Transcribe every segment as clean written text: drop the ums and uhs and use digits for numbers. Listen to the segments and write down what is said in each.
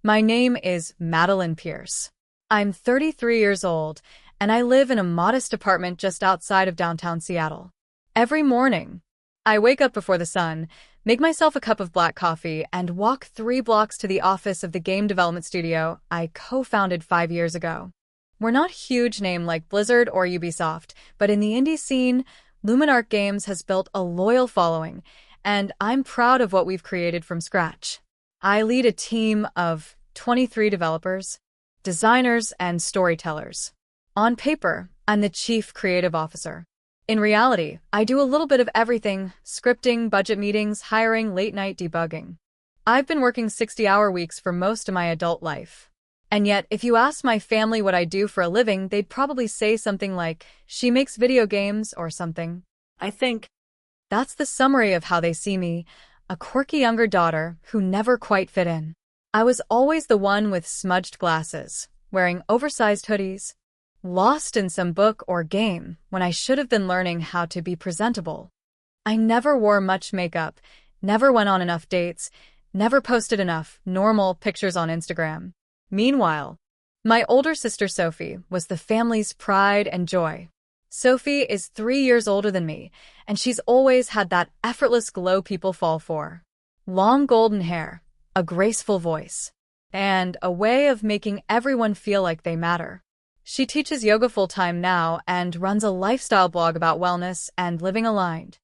My name is Madeline Pierce. I'm 33 years old, and I live in a modest apartment just outside of downtown Seattle. Every morning, I wake up before the sun, make myself a cup of black coffee, and walk 3 blocks to the office of the game development studio I co-founded 5 years ago. We're not a huge name like Blizzard or Ubisoft, but in the indie scene, Luminark Games has built a loyal following, and I'm proud of what we've created from scratch. I lead a team of 23 developers, designers, and storytellers. On paper, I'm the chief creative officer. In reality, I do a little bit of everything: scripting, budget meetings, hiring, late-night debugging. I've been working 60-hour weeks for most of my adult life. And yet, if you ask my family what I do for a living, they'd probably say something like, "She makes video games," or something. I think that's the summary of how they see me, a quirky younger daughter who never quite fit in. I was always the one with smudged glasses, wearing oversized hoodies, lost in some book or game when I should have been learning how to be presentable. I never wore much makeup, never went on enough dates, never posted enough normal pictures on Instagram. Meanwhile, my older sister Sophie was the family's pride and joy. Sophie is 3 years older than me, and she's always had that effortless glow people fall for. Long golden hair, a graceful voice, and a way of making everyone feel like they matter. She teaches yoga full-time now and runs a lifestyle blog about wellness and living aligned.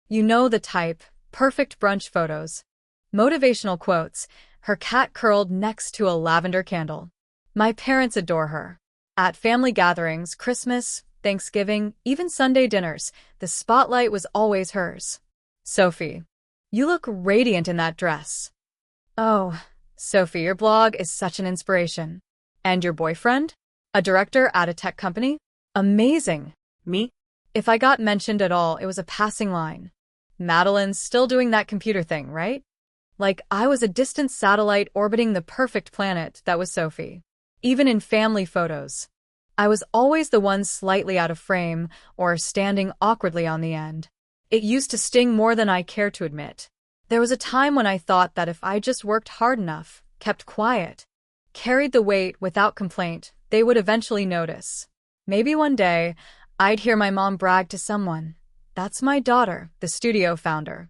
You know the type: perfect brunch photos, motivational quotes, her cat curled next to a lavender candle. My parents adore her. At family gatherings, Christmas, Thanksgiving, even Sunday dinners, the spotlight was always hers. "Sophie, you look radiant in that dress." "Oh, Sophie, your blog is such an inspiration." "And your boyfriend? A director at a tech company? Amazing." Me? If I got mentioned at all, it was a passing line. "Madeline's still doing that computer thing, right?" Like I was a distant satellite orbiting the perfect planet that was Sophie. Even in family photos, I was always the one slightly out of frame or standing awkwardly on the end. It used to sting more than I care to admit. There was a time when I thought that if I just worked hard enough, kept quiet, carried the weight without complaint, they would eventually notice. Maybe one day, I'd hear my mom brag to someone, "That's my daughter, the studio founder."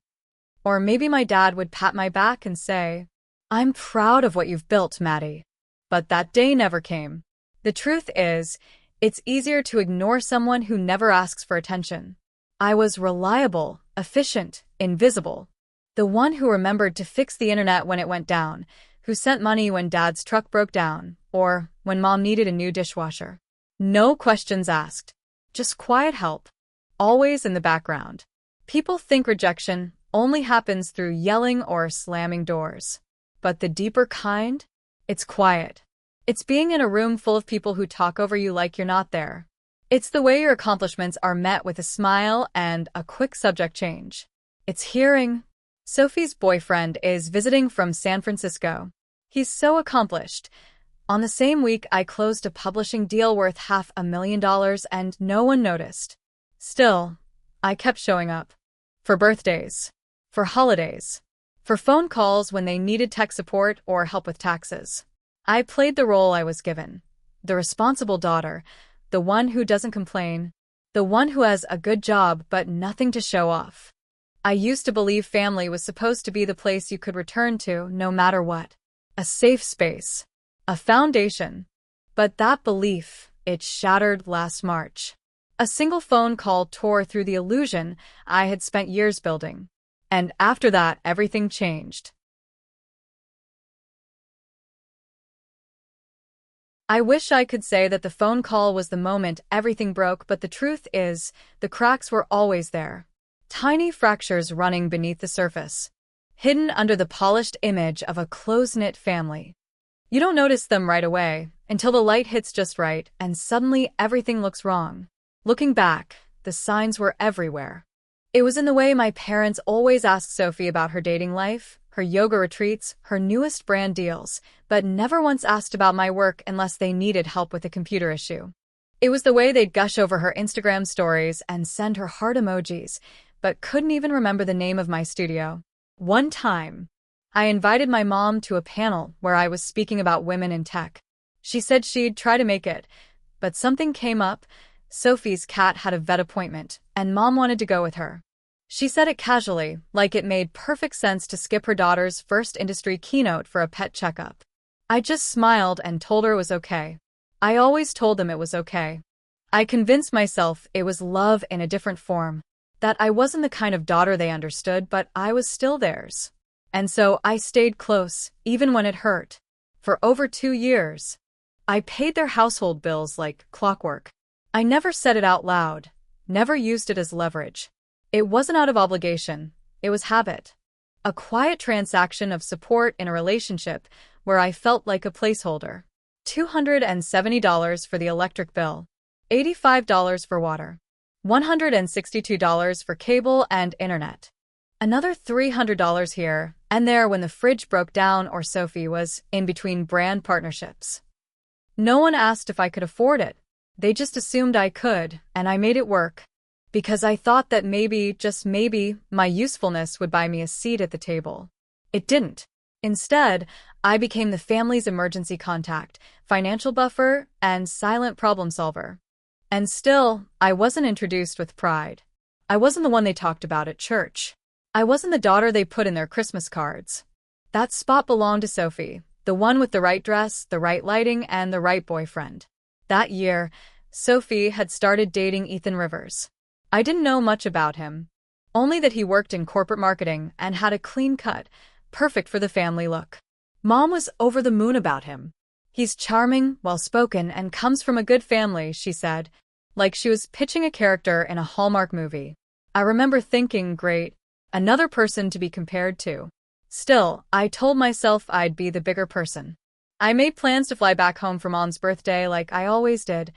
Or maybe my dad would pat my back and say, "I'm proud of what you've built, Maddie." But that day never came. The truth is, it's easier to ignore someone who never asks for attention. I was reliable, efficient, invisible. The one who remembered to fix the internet when it went down, who sent money when dad's truck broke down, or when mom needed a new dishwasher. No questions asked. Just quiet help. Always in the background. People think rejection only happens through yelling or slamming doors. But the deeper kind? It's quiet. It's being in a room full of people who talk over you like you're not there. It's the way your accomplishments are met with a smile and a quick subject change. It's hearing. Sophie's boyfriend is visiting from San Francisco. He's so accomplished. On the same week, I closed a publishing deal worth $500,000 and no one noticed. Still, I kept showing up. For birthdays. For holidays. For phone calls when they needed tech support or help with taxes. I played the role I was given. The responsible daughter. The one who doesn't complain. The one who has a good job but nothing to show off. I used to believe family was supposed to be the place you could return to no matter what. A safe space. A foundation. But that belief, it shattered last March. A single phone call tore through the illusion I had spent years building. And after that, everything changed. I wish I could say that the phone call was the moment everything broke, but the truth is, the cracks were always there. Tiny fractures running beneath the surface, hidden under the polished image of a close-knit family. You don't notice them right away, until the light hits just right, and suddenly everything looks wrong. Looking back, the signs were everywhere. It was in the way my parents always asked Sophie about her dating life, her yoga retreats, her newest brand deals, but never once asked about my work unless they needed help with a computer issue. It was the way they'd gush over her Instagram stories and send her heart emojis, but couldn't even remember the name of my studio. One time, I invited my mom to a panel where I was speaking about women in tech. She said she'd try to make it, but something came up. Sophie's cat had a vet appointment, and Mom wanted to go with her. She said it casually, like it made perfect sense to skip her daughter's first industry keynote for a pet checkup. I just smiled and told her it was okay. I always told them it was okay. I convinced myself it was love in a different form, that I wasn't the kind of daughter they understood, but I was still theirs. And so I stayed close, even when it hurt. For over 2 years. I paid their household bills like clockwork. I never said it out loud, never used it as leverage. It wasn't out of obligation, it was habit. A quiet transaction of support in a relationship where I felt like a placeholder. $270 for the electric bill, $85 for water, $162 for cable and internet. Another $300 here and there when the fridge broke down or Sophie was in between brand partnerships. No one asked if I could afford it. They just assumed I could, and I made it work. Because I thought that maybe, just maybe, my usefulness would buy me a seat at the table. It didn't. Instead, I became the family's emergency contact, financial buffer, and silent problem solver. And still, I wasn't introduced with pride. I wasn't the one they talked about at church. I wasn't the daughter they put in their Christmas cards. That spot belonged to Sophie, the one with the right dress, the right lighting, and the right boyfriend. That year, Sophie had started dating Ethan Rivers. I didn't know much about him, only that he worked in corporate marketing and had a clean cut, perfect for the family look. Mom was over the moon about him. He's charming, well-spoken, and comes from a good family, she said, like she was pitching a character in a Hallmark movie. I remember thinking, great, another person to be compared to. Still, I told myself I'd be the bigger person. I made plans to fly back home for Mom's birthday like I always did,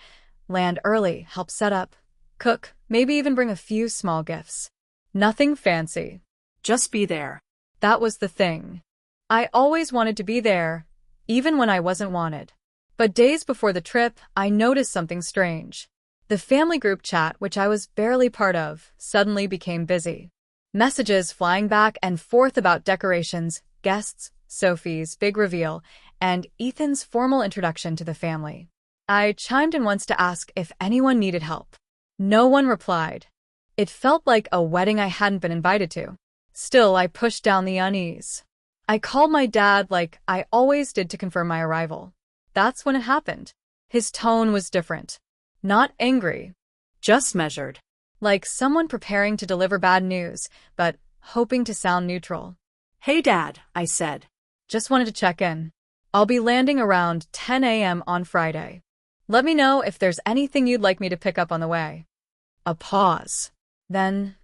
land early, help set up, cook, maybe even bring a few small gifts. Nothing fancy. Just be there. That was the thing. I always wanted to be there, even when I wasn't wanted. But days before the trip, I noticed something strange. The family group chat, which I was barely part of, suddenly became busy. Messages flying back and forth about decorations, guests, Sophie's big reveal, and Ethan's formal introduction to the family. I chimed in once to ask if anyone needed help. No one replied. It felt like a wedding I hadn't been invited to. Still, I pushed down the unease. I called my dad like I always did to confirm my arrival. That's when it happened. His tone was different. Not angry. Just measured. Like someone preparing to deliver bad news, but hoping to sound neutral. Hey Dad, I said. Just wanted to check in. I'll be landing around 10 a.m. on Friday. Let me know if there's anything you'd like me to pick up on the way. A pause. Then,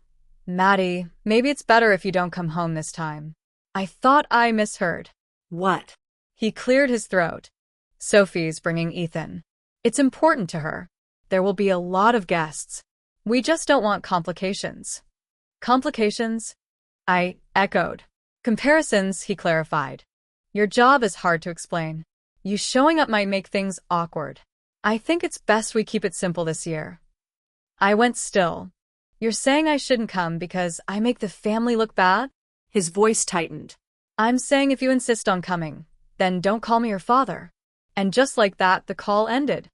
Maddie, maybe it's better if you don't come home this time. I thought I misheard. What? He cleared his throat. Sophie's bringing Ethan. It's important to her. There will be a lot of guests. We just don't want complications. Complications? I echoed. Comparisons, he clarified. Your job is hard to explain. You showing up might make things awkward. I think it's best we keep it simple this year. I went still. You're saying I shouldn't come because I make the family look bad? His voice tightened. I'm saying if you insist on coming, then don't call me your father. And just like that, the call ended.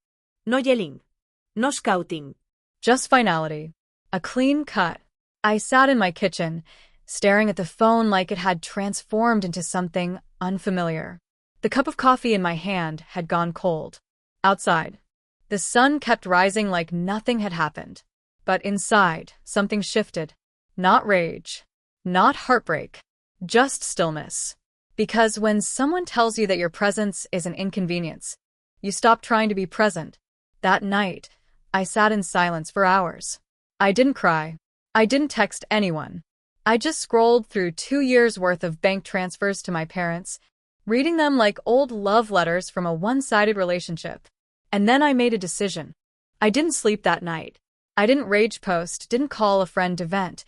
No yelling. No shouting. Just finality. A clean cut. I sat in my kitchen, staring at the phone like it had transformed into something unfamiliar. The cup of coffee in my hand had gone cold. Outside, the sun kept rising like nothing had happened. But inside, something shifted. Not rage. Not heartbreak. Just stillness. Because when someone tells you that your presence is an inconvenience, you stop trying to be present. That night, I sat in silence for hours. I didn't cry. I didn't text anyone. I just scrolled through 2 years' worth of bank transfers to my parents, reading them like old love letters from a one-sided relationship. And then I made a decision. I didn't sleep that night. I didn't rage post, didn't call a friend to vent,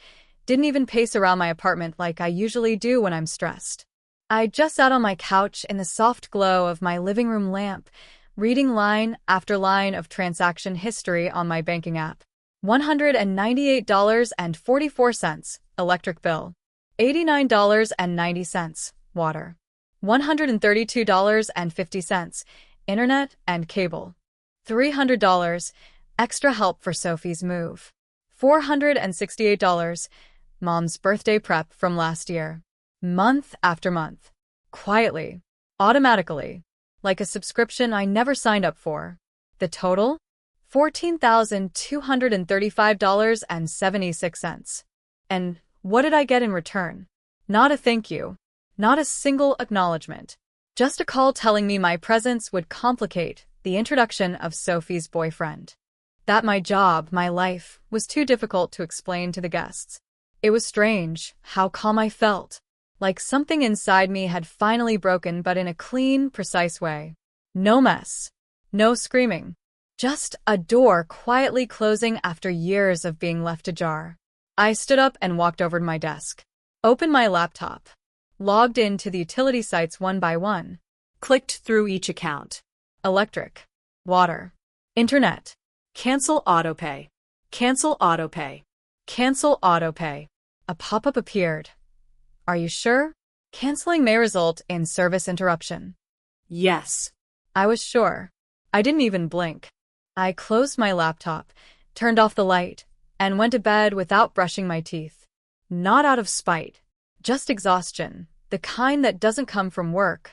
didn't even pace around my apartment like I usually do when I'm stressed. I just sat on my couch in the soft glow of my living room lamp, reading line after line of transaction history on my banking app. $198.44, electric bill. $89.90, water. $132.50, internet and cable. $300, extra help for Sophie's move. $468, mom's birthday prep from last year. Month after month. Quietly. Automatically. Like a subscription I never signed up for. The total? $14,235.76. And what did I get in return? Not a thank you. Not a single acknowledgement. Just a call telling me my presence would complicate the introduction of Sophie's boyfriend. That my job, my life, was too difficult to explain to the guests. It was strange how calm I felt. Like something inside me had finally broken, but in a clean, precise way. No mess. No screaming. Just a door quietly closing after years of being left ajar. I stood up and walked over to my desk. Opened my laptop. Logged into the utility sites one by one. Clicked through each account. Electric. Water. Internet. Cancel autopay. Cancel autopay. Cancel autopay. A pop-up appeared. Are you sure? Canceling may result in service interruption. Yes. I was sure. I didn't even blink. I closed my laptop, turned off the light, and went to bed without brushing my teeth. Not out of spite. Just exhaustion, the kind that doesn't come from work,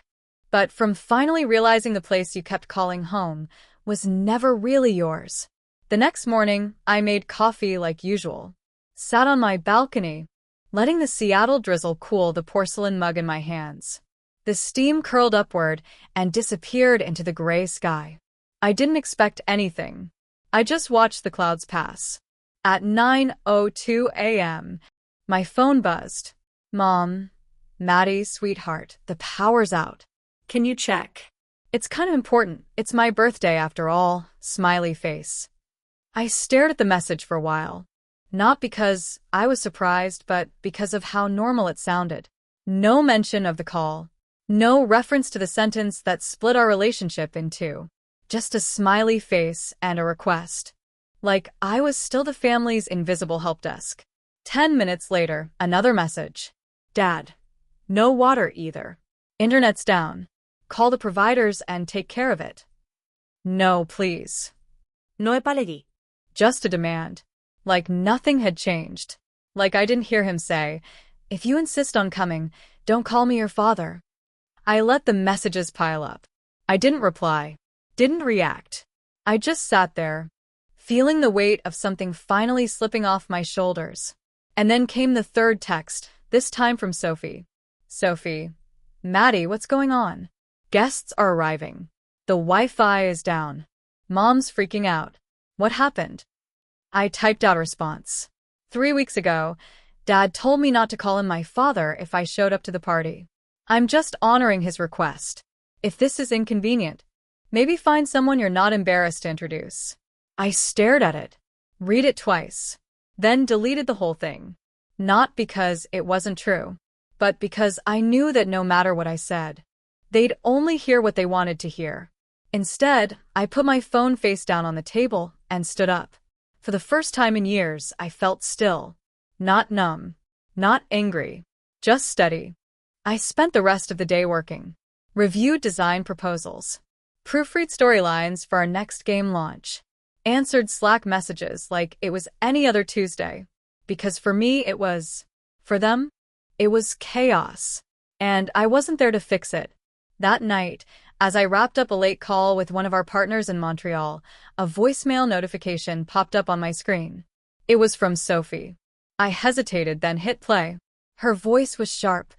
but from finally realizing the place you kept calling home was never really yours. The next morning, I made coffee like usual. Sat on my balcony, letting the Seattle drizzle cool the porcelain mug in my hands. The steam curled upward and disappeared into the gray sky. I didn't expect anything. I just watched the clouds pass. At 9:02 a.m., my phone buzzed. Mom, Maddie, sweetheart, the power's out. Can you check? It's kind of important. It's my birthday after all. Smiley face. I stared at the message for a while. Not because I was surprised, but because of how normal it sounded. No mention of the call. No reference to the sentence that split our relationship in two. Just a smiley face and a request. Like I was still the family's invisible help desk. 10 minutes later, another message. Dad. No water either. Internet's down. Call the providers and take care of it. No, please. No è palegui. Just a demand. Like nothing had changed. Like I didn't hear him say, if you insist on coming, don't call me your father. I let the messages pile up. I didn't reply. Didn't react. I just sat there, feeling the weight of something finally slipping off my shoulders. And then came the third text, this time from Sophie. Sophie. Maddie, what's going on? Guests are arriving. The Wi-Fi is down. Mom's freaking out. What happened? I typed out a response. 3 weeks ago, Dad told me not to call him my father if I showed up to the party. I'm just honoring his request. If this is inconvenient, maybe find someone you're not embarrassed to introduce. I stared at it, read it twice, then deleted the whole thing. Not because it wasn't true, but because I knew that no matter what I said, they'd only hear what they wanted to hear. Instead, I put my phone face down on the table and stood up. For the first time in years, I felt still. Not numb. Not angry. Just steady. I spent the rest of the day working. Reviewed design proposals. Proofread storylines for our next game launch. Answered Slack messages like it was any other Tuesday. Because for me, it was. For them, it was chaos. And I wasn't there to fix it. That night, as I wrapped up a late call with one of our partners in Montreal, a voicemail notification popped up on my screen. It was from Sophie. I hesitated, then hit play. Her voice was sharp,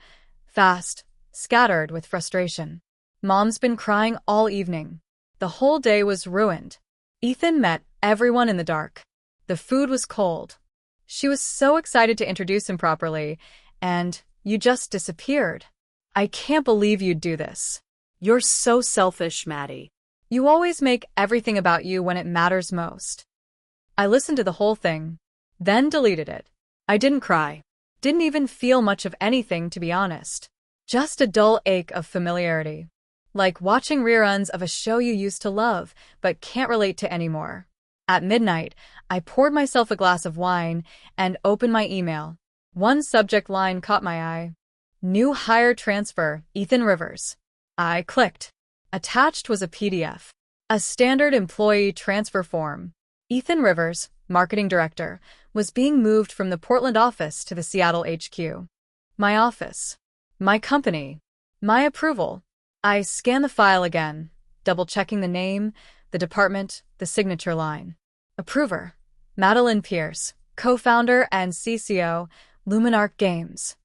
fast, scattered with frustration. Mom's been crying all evening. The whole day was ruined. Ethan met everyone in the dark. The food was cold. She was so excited to introduce him properly, and you just disappeared. I can't believe you'd do this. You're so selfish, Maddie. You always make everything about you when it matters most. I listened to the whole thing, then deleted it. I didn't cry. Didn't even feel much of anything, to be honest. Just a dull ache of familiarity. Like watching reruns of a show you used to love, but can't relate to anymore. At midnight, I poured myself a glass of wine and opened my email. One subject line caught my eye. New hire transfer, Ethan Rivers. I clicked. Attached was a PDF. A standard employee transfer form. Ethan Rivers, marketing director, was being moved from the Portland office to the Seattle HQ. My office. My company. My approval. I scanned the file again, double-checking the name, the department, the signature line. Approver. Madeline Pierce, co-founder and CCO, Luminarch Games.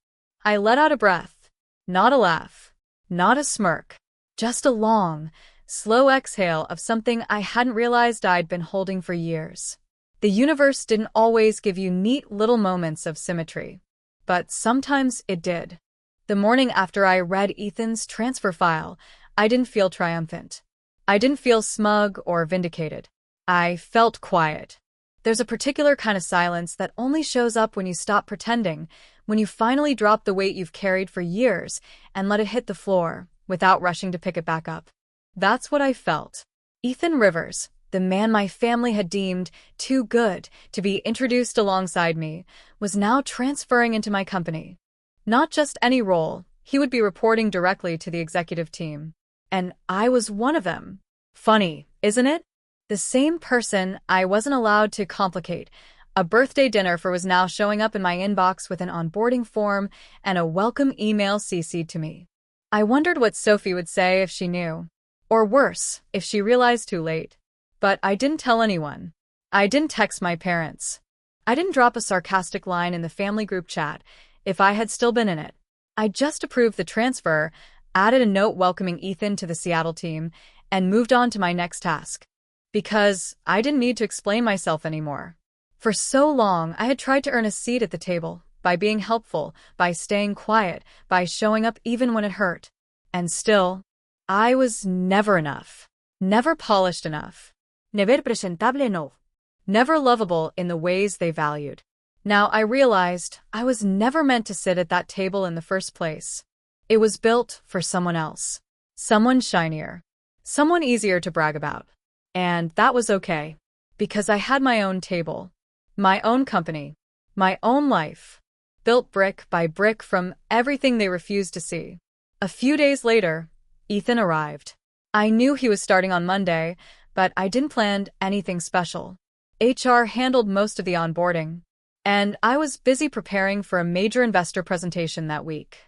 I let out a breath. Not a laugh. Not a smirk. Just a long, slow exhale of something I hadn't realized I'd been holding for years. The universe didn't always give you neat little moments of symmetry, but sometimes it did. The morning after I read Ethan's transfer file, I didn't feel triumphant. I didn't feel smug or vindicated. I felt quiet. There's a particular kind of silence that only shows up when you stop pretending, when you finally drop the weight you've carried for years and let it hit the floor without rushing to pick it back up. That's what I felt. Ethan Rivers, the man my family had deemed too good to be introduced alongside me, was now transferring into my company. Not just any role, he would be reporting directly to the executive team. And I was one of them. Funny, isn't it? The same person I wasn't allowed to complicate. A birthday dinner for was now showing up in my inbox with an onboarding form and a welcome email CC'd to me. I wondered what Sophie would say if she knew. Or worse, if she realized too late. But I didn't tell anyone. I didn't text my parents. I didn't drop a sarcastic line in the family group chat if I had still been in it. I just approved the transfer, added a note welcoming Ethan to the Seattle team, and moved on to my next task. Because I didn't need to explain myself anymore. For so long, I had tried to earn a seat at the table, by being helpful, by staying quiet, by showing up even when it hurt. And still, I was never enough. Never polished enough. Never presentable enough. Never lovable in the ways they valued. Now I realized I was never meant to sit at that table in the first place. It was built for someone else. Someone shinier. Someone easier to brag about. And that was okay. Because I had my own table. My own company. My own life. Built brick by brick from everything they refused to see. A few days later, Ethan arrived. I knew he was starting on Monday, but I didn't plan anything special. HR handled most of the onboarding, and I was busy preparing for a major investor presentation that week.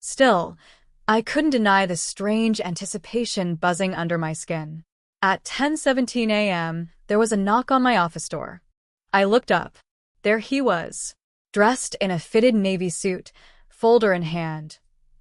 Still, I couldn't deny the strange anticipation buzzing under my skin. At 10:17 a.m., there was a knock on my office door. I looked up. There he was, dressed in a fitted navy suit, folder in hand,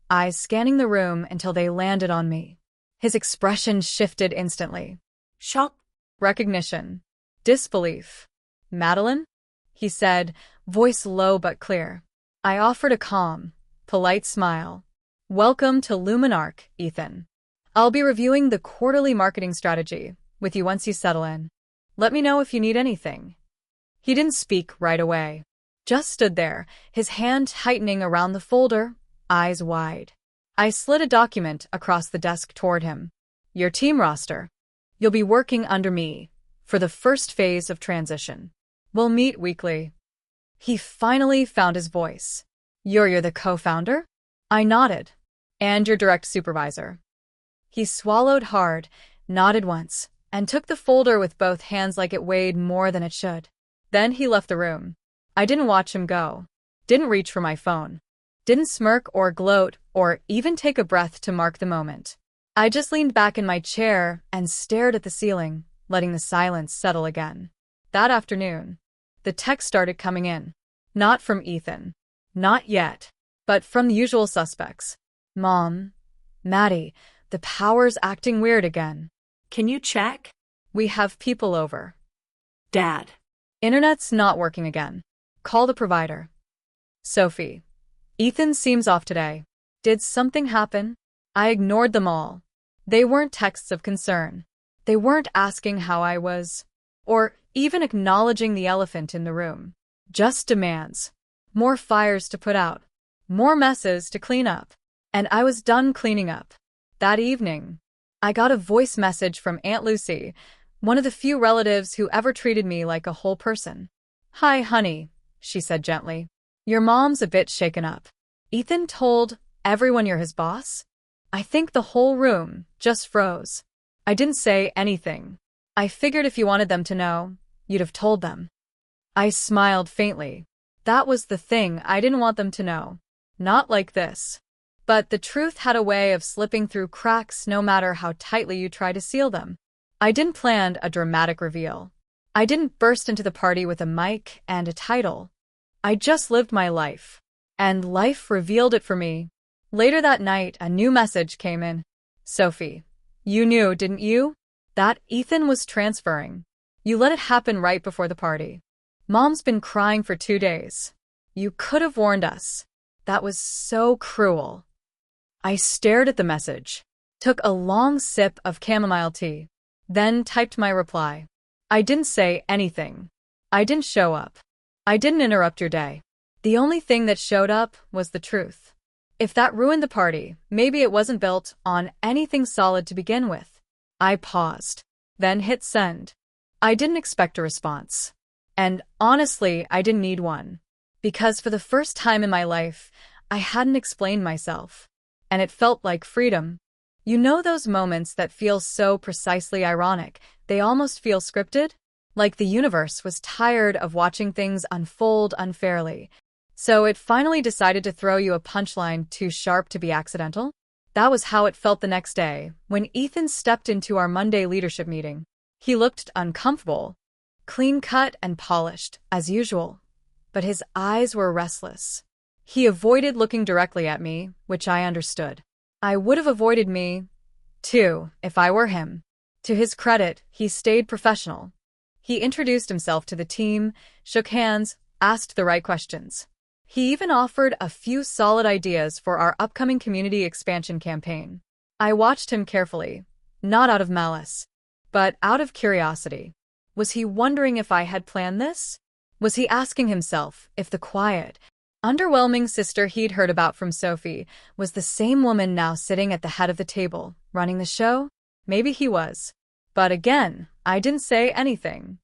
eyes scanning the room until they landed on me. His expression shifted instantly. Shock, recognition, disbelief. "Madeline?" he said, voice low but clear. I offered a calm, polite smile. "Welcome to Luminarch, Ethan. I'll be reviewing the quarterly marketing strategy with you once you settle in. Let me know if you need anything." He didn't speak right away. Just stood there, his hand tightening around the folder, eyes wide. I slid a document across the desk toward him. "Your team roster. You'll be working under me for the first phase of transition. We'll meet weekly." He finally found his voice. You're the co-founder?" I nodded. "And your direct supervisor." He swallowed hard, nodded once, and took the folder with both hands like it weighed more than it should. Then he left the room. I didn't watch him go. Didn't reach for my phone. Didn't smirk or gloat or even take a breath to mark the moment. I just leaned back in my chair and stared at the ceiling, letting the silence settle again. That afternoon, the text started coming in. Not from Ethan. Not yet. But from the usual suspects. "Mom. Maddie, the power's acting weird again. Can you check?" "We have people over." "Dad. "Internet's not working again. Call the provider." "Sophie. Ethan seems off today. Did something happen?" I ignored them all. They weren't texts of concern. They weren't asking how I was, or even acknowledging the elephant in the room. Just demands. More fires to put out. More messes to clean up. And I was done cleaning up. That evening, I got a voice message from Aunt Lucy, one of the few relatives who ever treated me like a whole person. "Hi, honey," she said gently. "Your mom's a bit shaken up. Ethan told everyone you're his boss? I think the whole room just froze. I didn't say anything. I figured if you wanted them to know, you'd have told them. I smiled faintly. That was the thing, I didn't want them to know. Not like this. But the truth had a way of slipping through cracks no matter how tightly you try to seal them. I didn't plan a dramatic reveal. I didn't burst into the party with a mic and a title. I just lived my life. And life revealed it for me. Later that night, a new message came in. Sophie, you knew, didn't you? That Ethan was transferring. You let it happen right before the party. Mom's been crying for 2 days. You could have warned us. That was so cruel. I stared at the message, took a long sip of chamomile tea, then typed my reply. I didn't say anything. I didn't show up. I didn't interrupt your day. The only thing that showed up was the truth. If that ruined the party, maybe it wasn't built on anything solid to begin with. I paused, then hit send. I didn't expect a response. And honestly, I didn't need one. Because for the first time in my life, I hadn't explained myself. And it felt like freedom. You know those moments that feel so precisely ironic, they almost feel scripted? Like the universe was tired of watching things unfold unfairly. So it finally decided to throw you a punchline too sharp to be accidental? That was how it felt the next day, when Ethan stepped into our Monday leadership meeting. He looked uncomfortable, clean-cut and polished, as usual. But his eyes were restless. He avoided looking directly at me, which I understood. I would have avoided me, too, if I were him. To his credit, he stayed professional. He introduced himself to the team, shook hands, asked the right questions. He even offered a few solid ideas for our upcoming community expansion campaign. I watched him carefully, not out of malice, but out of curiosity. Was he wondering if I had planned this? Was he asking himself if the quiet, underwhelming sister he'd heard about from Sophie was the same woman now sitting at the head of the table, running the show? Maybe he was. But again, I didn't say anything.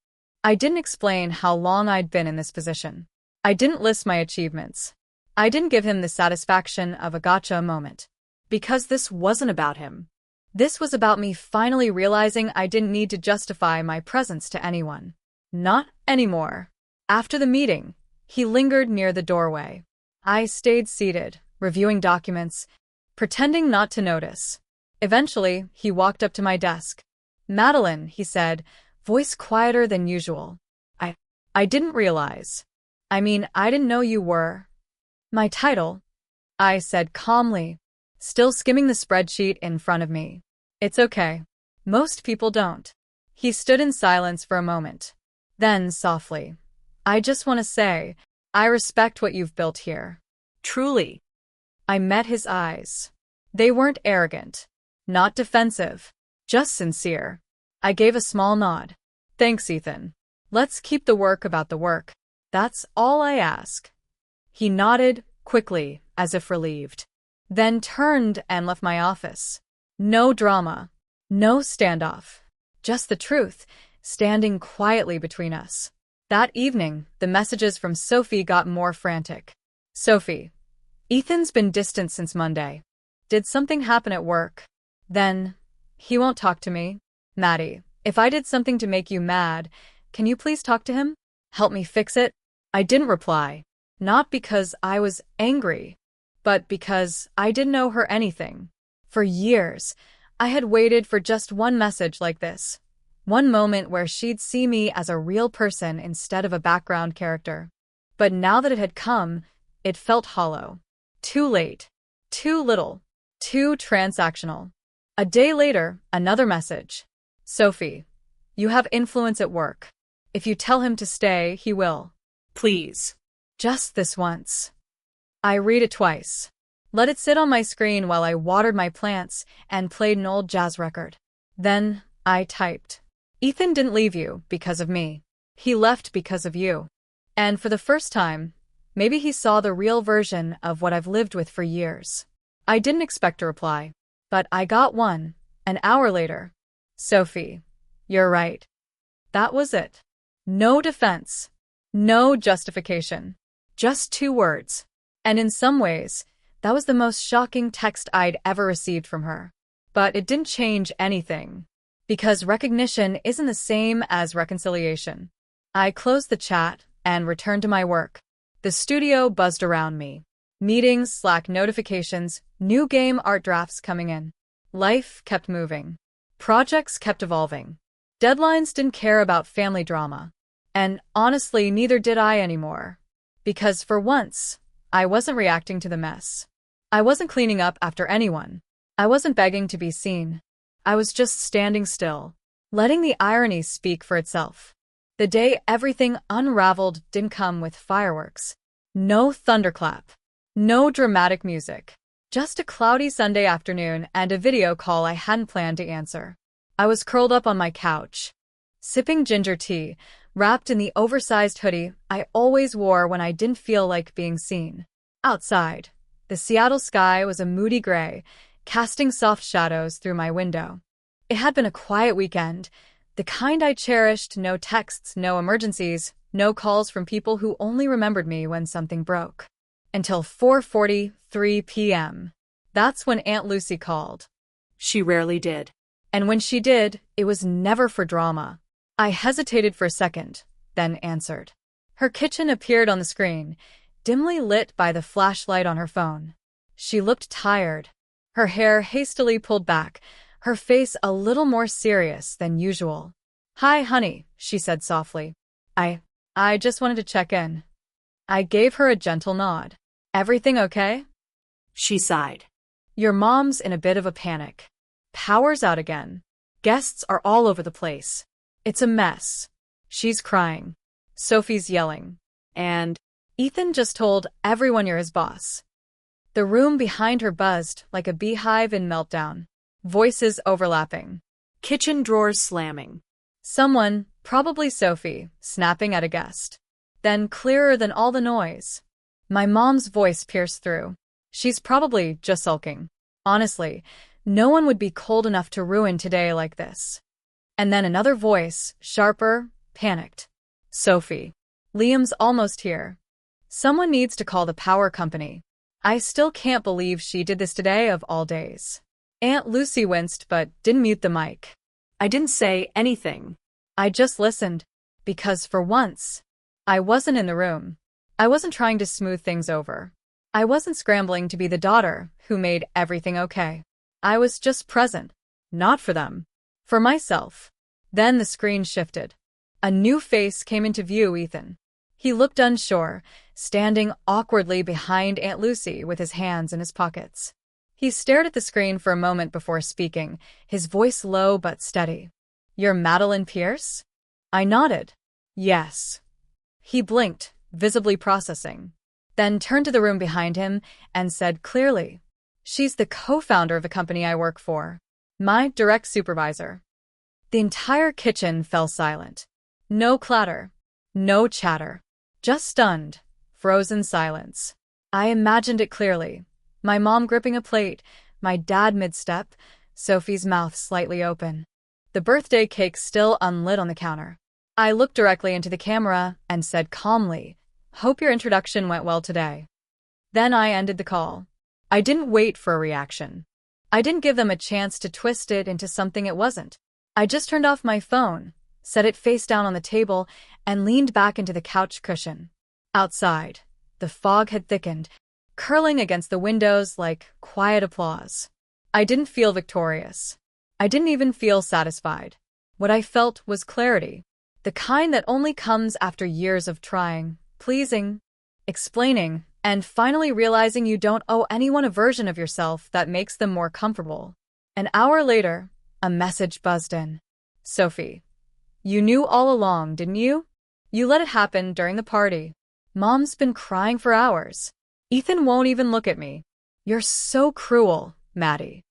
I didn't explain how long I'd been in this position. I didn't list my achievements. I didn't give him the satisfaction of a gotcha moment. Because this wasn't about him. This was about me finally realizing I didn't need to justify my presence to anyone. Not anymore. After the meeting, he lingered near the doorway. I stayed seated, reviewing documents, pretending not to notice. Eventually, he walked up to my desk. Madeline, he said, voice quieter than usual. I didn't realize. I didn't know you were. My title? I said calmly, still skimming the spreadsheet in front of me. It's okay. Most people don't. He stood in silence for a moment. Then, softly, I just want to say, I respect what you've built here. Truly. I met his eyes. They weren't arrogant, not defensive, just sincere. I gave a small nod. Thanks, Ethan. Let's keep the work about the work. That's all I ask. He nodded, quickly, as if relieved. Then turned and left my office. No drama. No standoff. Just the truth, standing quietly between us. That evening, the messages from Sophie got more frantic. Sophie, Ethan's been distant since Monday. Did something happen at work? Then, he won't talk to me. Maddie, if I did something to make you mad, can you please talk to him? Help me fix it? I didn't reply. Not because I was angry, but because I didn't owe her anything. For years, I had waited for just one message like this. One moment where she'd see me as a real person instead of a background character. But now that it had come, it felt hollow. Too late. Too little. Too transactional. A day later, another message. Sophie, you have influence at work. If you tell him to stay, he will. Please. Just this once. I read it twice. Let it sit on my screen while I watered my plants and played an old jazz record. Then, I typed. Ethan didn't leave you because of me. He left because of you. And for the first time, maybe he saw the real version of what I've lived with for years. I didn't expect a reply, but I got one, an hour later. Sophie, you're right. That was it. No defense. No justification. Just 2 words. And in some ways, That was the most shocking text I'd ever received from her. But it didn't change anything. Because recognition isn't the same as reconciliation. I closed the chat and returned to my work. The studio buzzed around me. Meetings, Slack notifications, new game art drafts coming in. Life kept moving. Projects kept evolving. Deadlines didn't care about family drama. And honestly, neither did I anymore. Because for once, I wasn't reacting to the mess. I wasn't cleaning up after anyone. I wasn't begging to be seen. I was just standing still, letting the irony speak for itself. The day everything unraveled didn't come with fireworks. No thunderclap. No dramatic music. Just a cloudy Sunday afternoon and a video call I hadn't planned to answer. I was curled up on my couch, sipping ginger tea, wrapped in the oversized hoodie I always wore when I didn't feel like being seen. Outside, the Seattle sky was a moody gray, casting soft shadows through my window. It had been a quiet weekend, the kind I cherished, no texts, no emergencies, no calls from people who only remembered me when something broke. Until 4:43 p.m. That's when Aunt Lucy called. She rarely did. And when she did, it was never for drama. I hesitated for a second, then answered. Her kitchen appeared on the screen, dimly lit by the flashlight on her phone. She looked tired, her hair hastily pulled back, her face a little more serious than usual. "Hi, honey," she said softly. I just wanted to check in." I gave her a gentle nod. "Everything okay?" She sighed. "Your mom's in a bit of a panic. Power's out again. Guests are all over the place. It's a mess. She's crying. Sophie's yelling. And Ethan just told everyone you're his boss." The room behind her buzzed like a beehive in meltdown. Voices overlapping. Kitchen drawers slamming. Someone, probably Sophie, snapping at a guest. Then clearer than all the noise, my mom's voice pierced through. "She's probably just sulking. Honestly, no one would be cold enough to ruin today like this." And then another voice, sharper, panicked. "Sophie, Liam's almost here. Someone needs to call the power company." I still can't believe she did this today of all days. Aunt Lucy winced but didn't mute the mic. I didn't say anything. I just listened. Because for once, I wasn't in the room. I wasn't trying to smooth things over. I wasn't scrambling to be the daughter who made everything okay. I was just present. Not for them. For myself. Then the screen shifted. A new face came into view, Ethan. He looked unsure, standing awkwardly behind Aunt Lucy with his hands in his pockets. He stared at the screen for a moment before speaking, his voice low but steady. "You're Madeline Pierce?" I nodded. "Yes." He blinked, visibly processing, then turned to the room behind him and said clearly, "She's the co-founder of the company I work for. My direct supervisor." The entire kitchen fell silent. No clatter. No chatter. Just stunned, frozen silence. I imagined it clearly. My mom gripping a plate, my dad mid-step, Sophie's mouth slightly open. The birthday cake still unlit on the counter. I looked directly into the camera and said calmly, "Hope your introduction went well today." Then I ended the call. I didn't wait for a reaction. I didn't give them a chance to twist it into something it wasn't. I just turned off my phone, set it face down on the table, and leaned back into the couch cushion. Outside, the fog had thickened, curling against the windows like quiet applause. I didn't feel victorious. I didn't even feel satisfied. What I felt was clarity. The kind that only comes after years of trying, pleasing, explaining, and finally realizing you don't owe anyone a version of yourself that makes them more comfortable. An hour later, a message buzzed in. "Sophie, you knew all along, didn't you? You let it happen during the party. Mom's been crying for hours. Ethan won't even look at me. You're so cruel, Maddie."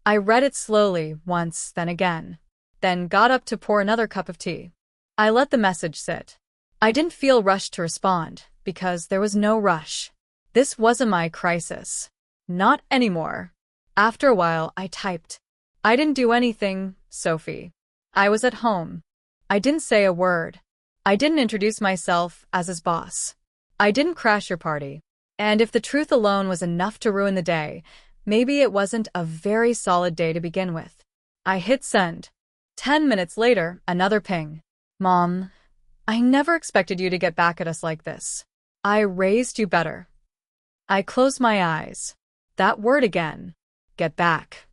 I read it slowly, once, then again, then got up to pour another cup of tea. I let the message sit. I didn't feel rushed to respond, because there was no rush. This wasn't my crisis. Not anymore. After a while, I typed. "I didn't do anything, Sophie. I was at home. I didn't say a word. I didn't introduce myself as his boss. I didn't crash your party. And if the truth alone was enough to ruin the day, maybe it wasn't a very solid day to begin with. I hit send. 10 minutes later, another ping. Mom, I never expected you to get back at us like this. I raised you better. I closed my eyes. That word again. Get back.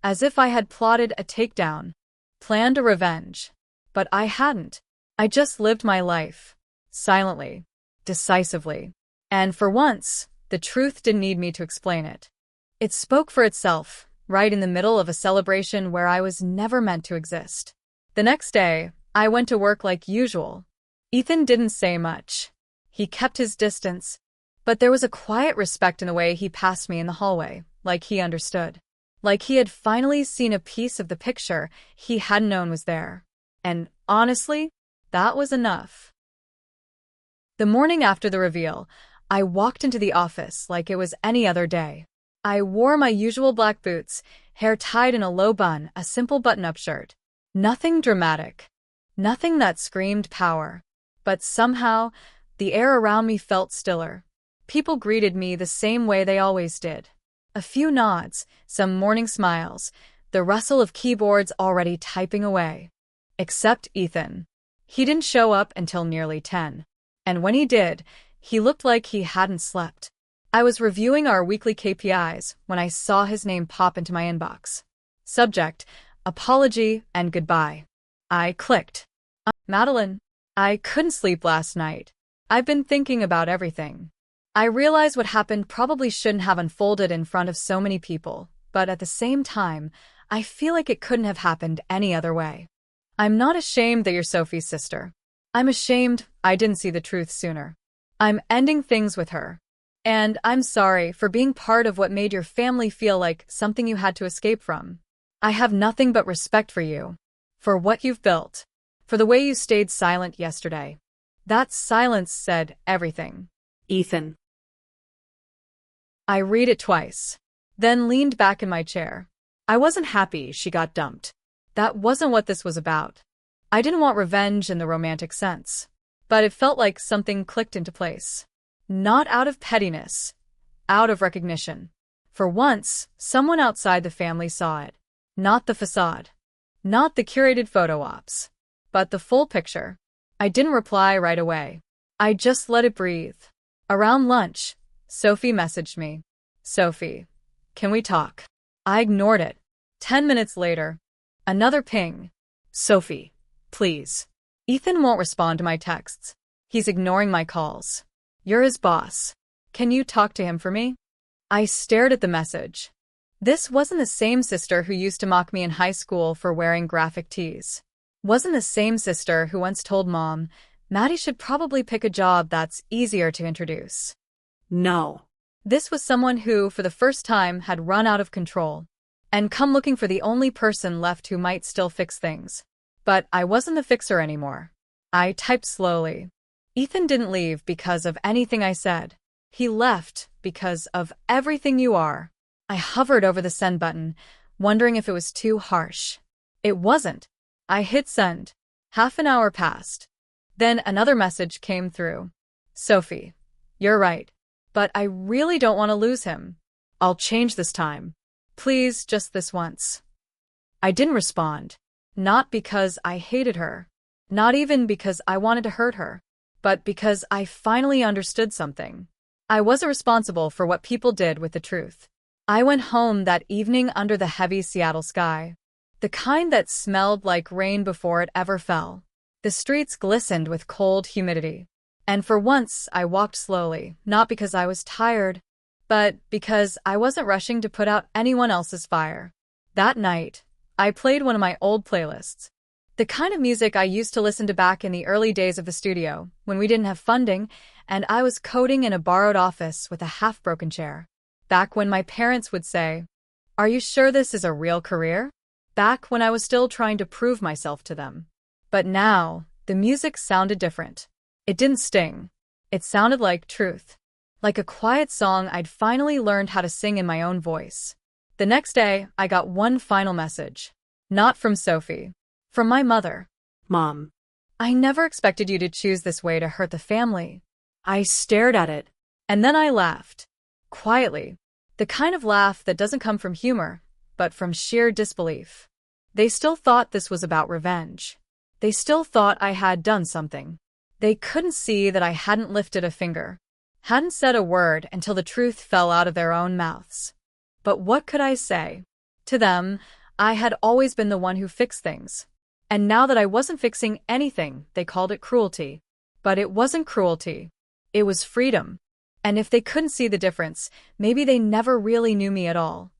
As if I had plotted a takedown, planned a revenge. But I hadn't. I just lived my life. Silently. Decisively. And for once, the truth didn't need me to explain it. It spoke for itself, right in the middle of a celebration where I was never meant to exist. The next day, I went to work like usual. Ethan didn't say much. He kept his distance, but there was a quiet respect in the way he passed me in the hallway, like he understood. Like he had finally seen a piece of the picture he hadn't known was there. And honestly, that was enough. The morning after the reveal, I walked into the office like it was any other day. I wore my usual black boots, hair tied in a low bun, a simple button-up shirt. Nothing dramatic. Nothing that screamed power. But somehow, the air around me felt stiller. People greeted me the same way they always did. A few nods, some morning smiles, the rustle of keyboards already typing away. Except Ethan. He didn't show up until nearly 10. And when he did, he looked like he hadn't slept. I was reviewing our weekly KPIs when I saw his name pop into my inbox. Subject, apology and goodbye. I clicked. Madeline, I couldn't sleep last night. I've been thinking about everything. I realize what happened probably shouldn't have unfolded in front of so many people, but at the same time, I feel like it couldn't have happened any other way. I'm not ashamed that you're Sophie's sister. I'm ashamed I didn't see the truth sooner. I'm ending things with her. And I'm sorry for being part of what made your family feel like something you had to escape from. I have nothing but respect for you. For what you've built. For the way you stayed silent yesterday. That silence said everything. Ethan. I read it twice. Then leaned back in my chair. I wasn't happy she got dumped. That wasn't what this was about. I didn't want revenge in the romantic sense. But it felt like something clicked into place. Not out of pettiness. Out of recognition. For once, someone outside the family saw it. Not the facade. Not the curated photo ops. But the full picture. I didn't reply right away. I just let it breathe. Around lunch, Sophie messaged me. Sophie, can we talk? I ignored it. 10 minutes later, another ping. Sophie, please. Ethan won't respond to my texts. He's ignoring my calls. You're his boss. Can you talk to him for me? I stared at the message. This wasn't the same sister who used to mock me in high school for wearing graphic tees. Wasn't the same sister who once told Mom, Maddie should probably pick a job that's easier to introduce. No. This was someone who, for the first time, had run out of control and come looking for the only person left who might still fix things. But I wasn't the fixer anymore. I typed slowly. Ethan didn't leave because of anything I said. He left because of everything you are. I hovered over the send button, wondering if it was too harsh. It wasn't. I hit send. Half an hour passed. Then another message came through. Sophie, you're right. But I really don't want to lose him. I'll change this time. Please, just this once. I didn't respond. Not because I hated her. Not even because I wanted to hurt her. But because I finally understood something. I wasn't responsible for what people did with the truth. I went home that evening under the heavy Seattle sky. The kind that smelled like rain before it ever fell. The streets glistened with cold humidity. And for once, I walked slowly, not because I was tired, but because I wasn't rushing to put out anyone else's fire. That night, I played one of my old playlists. The kind of music I used to listen to back in the early days of the studio, when we didn't have funding, and I was coding in a borrowed office with a half-broken chair. Back when my parents would say, "Are you sure this is a real career?" Back when I was still trying to prove myself to them. But now, the music sounded different. It didn't sting. It sounded like truth. Like a quiet song I'd finally learned how to sing in my own voice. The next day, I got one final message. Not from Sophie. From my mother. Mom. I never expected you to choose this way to hurt the family. I stared at it. And then I laughed. Quietly. The kind of laugh that doesn't come from humor, but from sheer disbelief. They still thought this was about revenge. They still thought I had done something. They couldn't see that I hadn't lifted a finger, hadn't said a word until the truth fell out of their own mouths. But what could I say? To them, I had always been the one who fixed things. And now that I wasn't fixing anything, they called it cruelty. But it wasn't cruelty. It was freedom. And if they couldn't see the difference, maybe they never really knew me at all.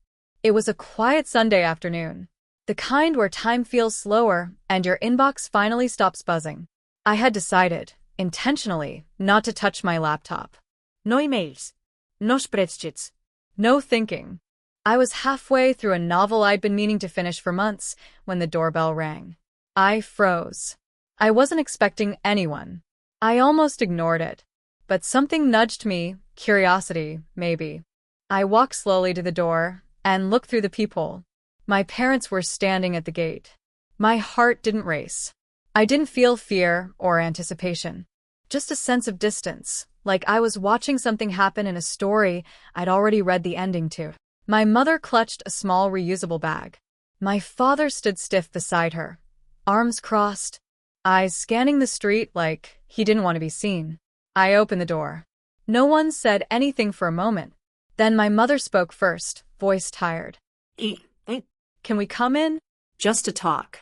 It was a quiet Sunday afternoon. The kind where time feels slower and your inbox finally stops buzzing. I had decided, intentionally, not to touch my laptop. No emails. No spreadsheets. No thinking. I was halfway through a novel I'd been meaning to finish for months when the doorbell rang. I froze. I wasn't expecting anyone. I almost ignored it. But something nudged me, curiosity, maybe. I walked slowly to the door and looked through the peephole. My parents were standing at the gate. My heart didn't race. I didn't feel fear or anticipation. Just a sense of distance, like I was watching something happen in a story I'd already read the ending to. My mother clutched a small reusable bag. My father stood stiff beside her, arms crossed, eyes scanning the street like he didn't want to be seen. I opened the door. No one said anything for a moment. Then my mother spoke first, voice tired. Can we come in? Just to talk.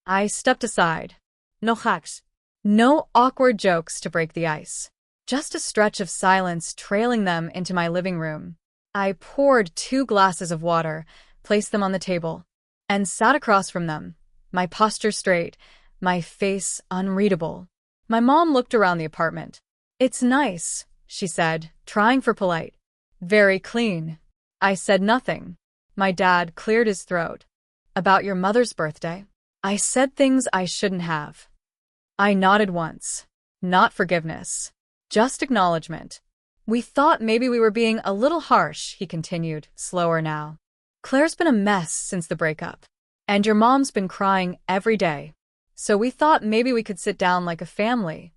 I stepped aside. No hacks. No awkward jokes to break the ice. Just a stretch of silence trailing them into my living room. I poured 2 glasses of water, placed them on the table, and sat across from them, my posture straight, my face unreadable. My mom looked around the apartment. It's nice, she said, trying for polite. Very clean. I said nothing. My dad cleared his throat. About your mother's birthday? I said things I shouldn't have. I nodded once. Not forgiveness. Just acknowledgement. We thought maybe we were being a little harsh, he continued, slower now. Claire's been a mess since the breakup. And your mom's been crying every day. So we thought maybe we could sit down like a family.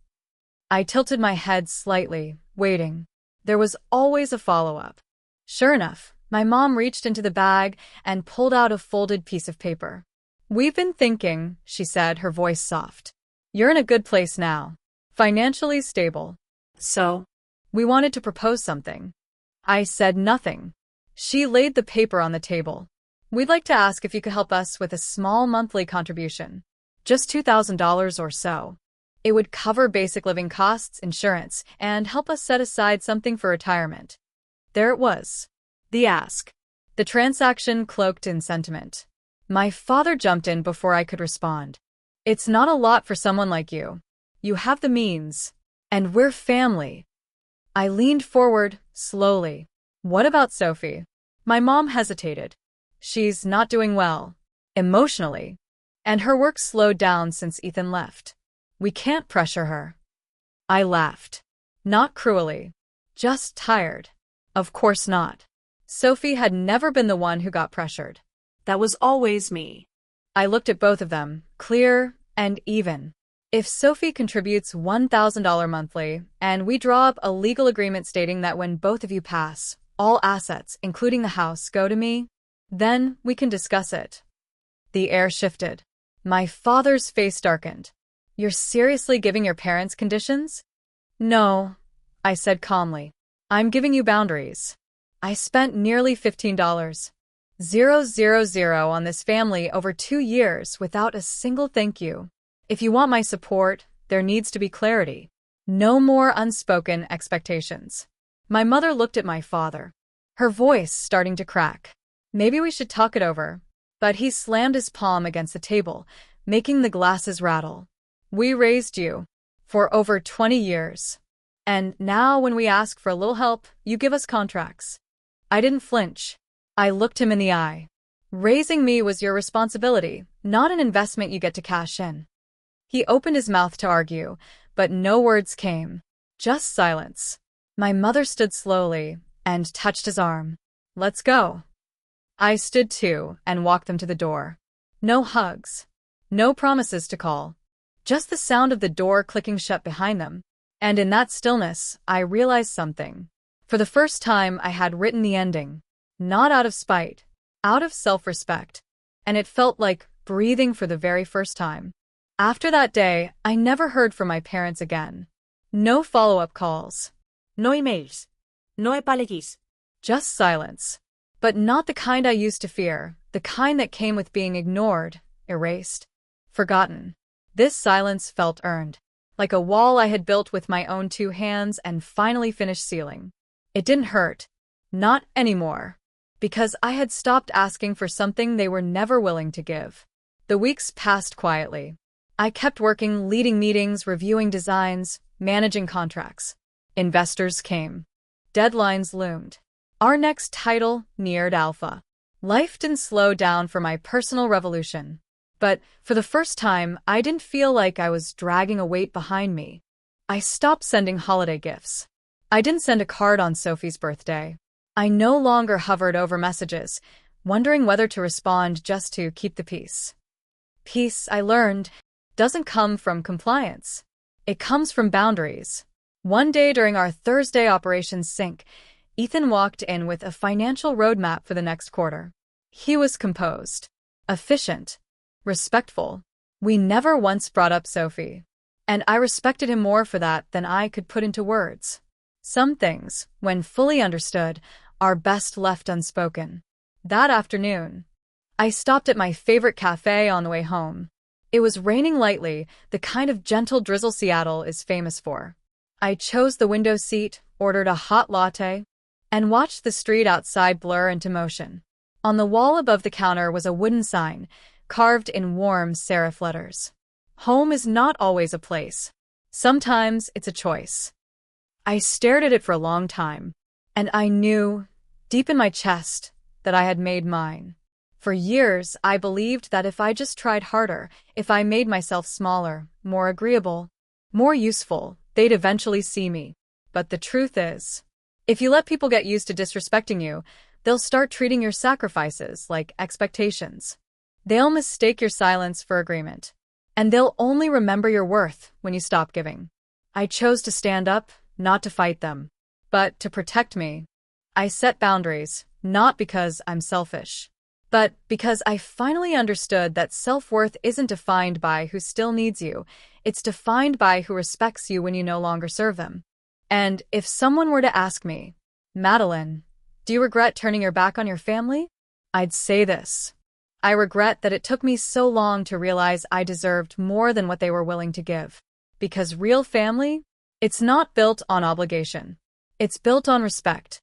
I tilted my head slightly, waiting. There was always a follow-up. Sure enough, my mom reached into the bag and pulled out a folded piece of paper. We've been thinking, she said, her voice soft. You're in a good place now. Financially stable. So? We wanted to propose something. I said nothing. She laid the paper on the table. We'd like to ask if you could help us with a small monthly contribution. Just $2,000 or so. It would cover basic living costs, insurance, and help us set aside something for retirement. There it was. The ask. The transaction cloaked in sentiment. My father jumped in before I could respond. It's not a lot for someone like you. You have the means. And we're family. I leaned forward, slowly. What about Sophie? My mom hesitated. She's not doing well. Emotionally. And her work slowed down since Ethan left. We can't pressure her. I laughed. Not cruelly. Just tired. Of course not. Sophie had never been the one who got pressured. That was always me. I looked at both of them, clear and even. If Sophie contributes $1,000 monthly, and we draw up a legal agreement stating that when both of you pass, all assets, including the house, go to me, then we can discuss it. The air shifted. My father's face darkened. You're seriously giving your parents conditions? No, I said calmly. I'm giving you boundaries. I spent nearly $15,000 on this family over 2 years without a single thank you. If you want my support, there needs to be clarity. No more unspoken expectations. My mother looked at my father, her voice starting to crack. Maybe we should talk it over. But he slammed his palm against the table, making the glasses rattle. We raised you for over 20 years. And now when we ask for a little help, you give us contracts. I didn't flinch. I looked him in the eye. Raising me was your responsibility, not an investment you get to cash in. He opened his mouth to argue, but no words came. Just silence. My mother stood slowly and touched his arm. Let's go. I stood too and walked them to the door. No hugs. No promises to call. Just the sound of the door clicking shut behind them. And in that stillness, I realized something. For the first time, I had written the ending, not out of spite, out of self-respect, and it felt like breathing for the very first time. After that day, I never heard from my parents again. No follow-up calls. No emails. No apologies. Just silence. But not the kind I used to fear, the kind that came with being ignored, erased, forgotten. This silence felt earned, like a wall I had built with my own 2 hands and finally finished sealing. It didn't hurt. Not anymore. Because I had stopped asking for something they were never willing to give. The weeks passed quietly. I kept working, leading meetings, reviewing designs, managing contracts. Investors came. Deadlines loomed. Our next title neared alpha. Life didn't slow down for my personal revolution. But for the first time, I didn't feel like I was dragging a weight behind me. I stopped sending holiday gifts. I didn't send a card on Sophie's birthday. I no longer hovered over messages, wondering whether to respond just to keep the peace. Peace, I learned, doesn't come from compliance. It comes from boundaries. One day during our Thursday operations sync, Ethan walked in with a financial roadmap for the next quarter. He was composed, efficient, respectful. We never once brought up Sophie, and I respected him more for that than I could put into words. Some things, when fully understood, are best left unspoken. That afternoon, I stopped at my favorite cafe on the way home. It was raining lightly, the kind of gentle drizzle Seattle is famous for. I chose the window seat, ordered a hot latte, and watched the street outside blur into motion. On the wall above the counter was a wooden sign, carved in warm serif letters. Home is not always a place. Sometimes it's a choice. I stared at it for a long time, and I knew, deep in my chest, that I had made mine. For years, I believed that if I just tried harder, if I made myself smaller, more agreeable, more useful, they'd eventually see me. But the truth is, if you let people get used to disrespecting you, they'll start treating your sacrifices like expectations. They'll mistake your silence for agreement. And they'll only remember your worth when you stop giving. I chose to stand up, not to fight them, but to protect me. I set boundaries, not because I'm selfish, but because I finally understood that self-worth isn't defined by who still needs you. It's defined by who respects you when you no longer serve them. And if someone were to ask me, Madeline, do you regret turning your back on your family? I'd say this. I regret that it took me so long to realize I deserved more than what they were willing to give. Because real family, it's not built on obligation. It's built on respect.